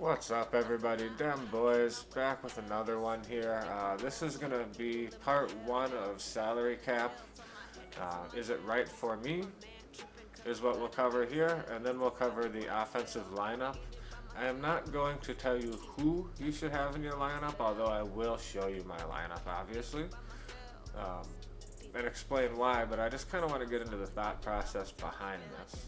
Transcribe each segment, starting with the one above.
What's up, everybody? Dem Boys back with another one here. This is going to be part one of salary cap. Is it right for me? Is what we'll cover here, and then we'll cover the offensive lineup. I am not going to tell you who you should have in your lineup, although I will show you my lineup, obviously, um, and explain why, but I just kind of want to get into the thought process behind this.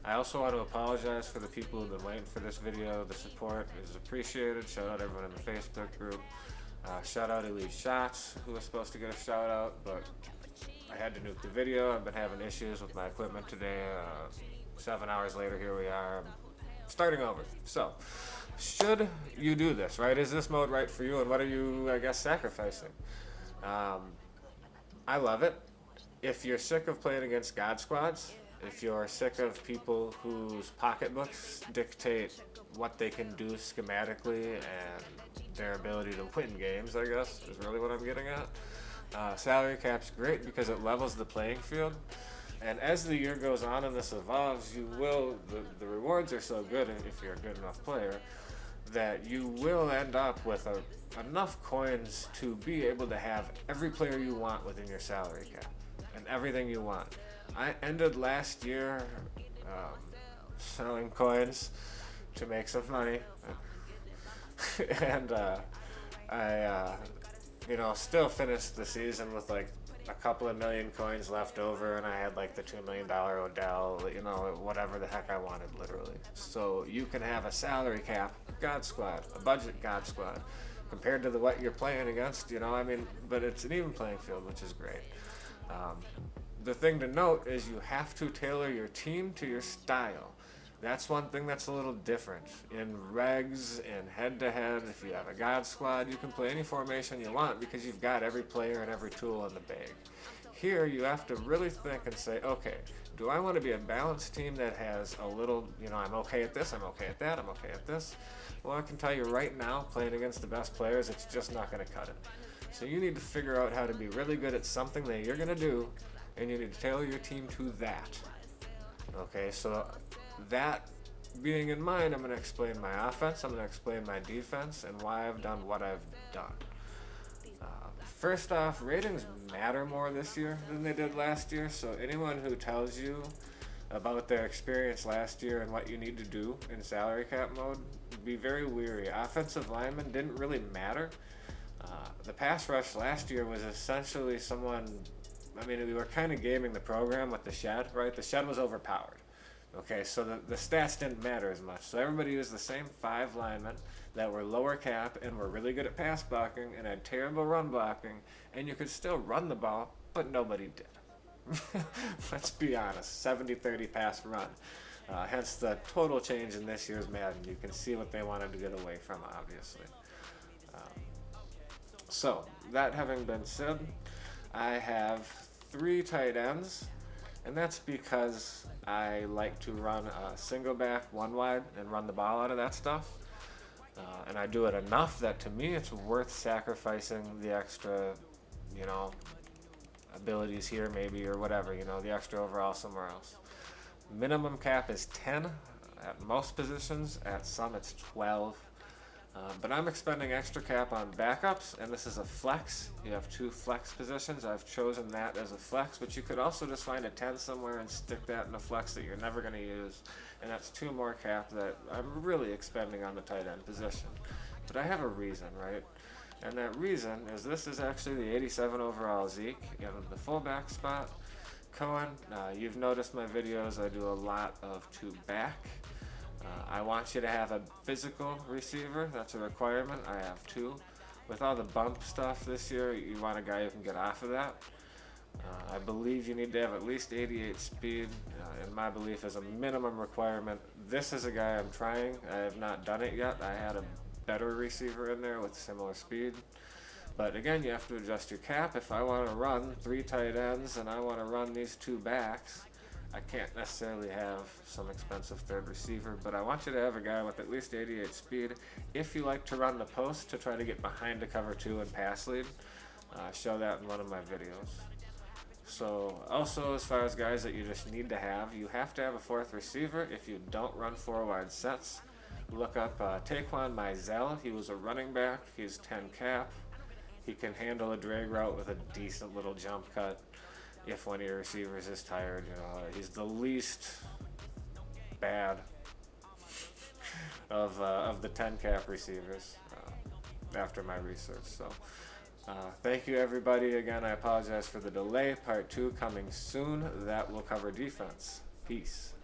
I also want to apologize for the people who've been waiting for this video. The support is appreciated. Shout out everyone in the Facebook group. Shout out Elite Shots, who was supposed to get a shout out, but I had to nuke the video. I've been having issues with my equipment today. 7 hours later, here we are. I'm starting over. So, should you do this, right? Is this mode right for you, and what are you, I guess, sacrificing? Um, I love it. If you're sick of playing against God Squads, if you're sick of people whose pocketbooks dictate what they can do schematically and their ability to win games, I guess, is really what I'm getting at. Salary cap's great because it levels the playing field. And as the year goes on and this evolves, the rewards are so good if you're a good enough player that you will end up with enough coins to be able to have every player you want within your salary cap and everything you want. I ended last year selling coins to make some money, and still finished the season with like a couple of million coins left over, and I had like the $2 million Odell, whatever the heck I wanted, literally. So you can have a salary cap God Squad, a budget God Squad, compared to what you're playing against, but it's an even playing field, which is great. The thing to note is you have to tailor your team to your style. That's one thing that's a little different. In regs, in head-to-head, if you have a God Squad, you can play any formation you want because you've got every player and every tool in the bag. Here, you have to really think and say, okay, do I want to be a balanced team that has a little, I'm okay at this, I'm okay at that, I'm okay at this? Well, I can tell you right now, playing against the best players, it's just not going to cut it. So you need to figure out how to be really good at something that you're going to do, and you need to tailor your team to that. Okay, so that being in mind, I'm going to explain my offense, I'm going to explain my defense, and why I've done what I've done. First off, ratings matter more this year than they did last year, so anyone who tells you about their experience last year and what you need to do in salary cap mode, be very weary. Offensive linemen didn't really matter. The pass rush last year was essentially we were kind of gaming the program with the shed, right? The shed was overpowered. Okay, so the stats didn't matter as much. So everybody used the same 5 linemen that were lower cap and were really good at pass blocking and had terrible run blocking, and you could still run the ball, but nobody did. Let's be honest, 70-30 pass run. Hence the total change in this year's Madden. You can see what they wanted to get away from, obviously. So, that having been said, I have 3 tight ends, and that's because I like to run a single back, one wide, and run the ball out of that stuff. And I do it enough that to me it's worth sacrificing the extra, abilities here maybe or whatever, the extra overall somewhere else. Minimum cap is 10 at most positions, at some it's 12. But I'm expending extra cap on backups, and this is a flex. You have 2 flex positions. I've chosen that as a flex, but you could also just find a 10 somewhere and stick that in a flex that you're never going to use, and that's 2 more cap that I'm really expending on the tight end position. But I have a reason, right? And that reason is this is actually the 87 overall Zeke in the fullback spot. Cohen, you've noticed my videos, I do a lot of 2 back. I want you to have a physical receiver. That's a requirement. I have 2. With all the bump stuff this year, you want a guy who can get off of that. I believe you need to have at least 88 speed. In my belief, as a minimum requirement. This is a guy I'm trying. I have not done it yet. I had a better receiver in there with similar speed. But again, you have to adjust your cap. If I want to run 3 tight ends and I want to run these 2 backs, I can't necessarily have some expensive third receiver, but I want you to have a guy with at least 88 speed. If you like to run the post to try to get behind to cover 2 and pass lead, show that in one of my videos. So also, as far as guys that you just need to have, you have to have a 4th receiver if you don't run 4 wide sets. look up Taquan Mizell. He was a running back. He's 10 cap. He can handle a drag route with a decent little jump cut. If one of your receivers is tired, he's the least bad of the 10 cap receivers after my research. So thank you everybody again. I apologize for the delay. Part 2 coming soon. That will cover defense. Peace.